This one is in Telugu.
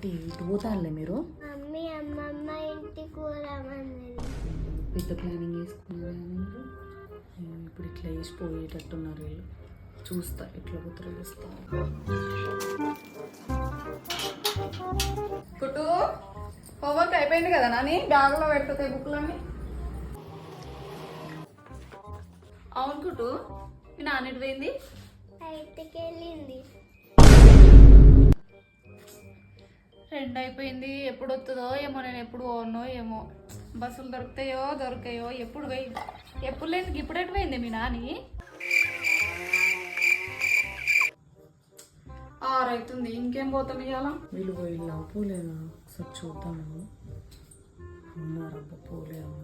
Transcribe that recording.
పెట్టి ఇటు పోతారులే మీరు. మమ్మీ అమ్మమ్మ ఇంటికి పోదామన్నది. పెద్ద ప్లానింగ్ వేసుకున్నారు మీరు. ఇప్పుడు ఇట్లా వేసి పోయేటట్టున్నారు వీళ్ళు. చూస్తా ఎట్లా పోతారో చూస్తా. కుట్టు హోంవర్క్ అయిపోయింది కదా నాని, బ్యాగ్లో పెడుతుంది బుక్లన్నీ. అవును కుట్టు, మీ నాన్నటి పోయింది? బయటికి వెళ్ళింది. 2 అయిపోయింది. ఎప్పుడు వస్తుందో ఏమో, నేను ఎప్పుడు పోనో ఏమో. బస్సులు దొరుకుతాయో ఎప్పుడు పోయింది, ఎప్పుడు లేదు. ఇప్పుడు ఎటు పోయింది మీ నాని? 6 అవుతుంది, ఇంకేం పోతాం ఇవాళ. వీళ్ళు పోయిలా పోలేదా ఒకసారి చూద్దాము. ఉన్నారబ్బా పోలేము.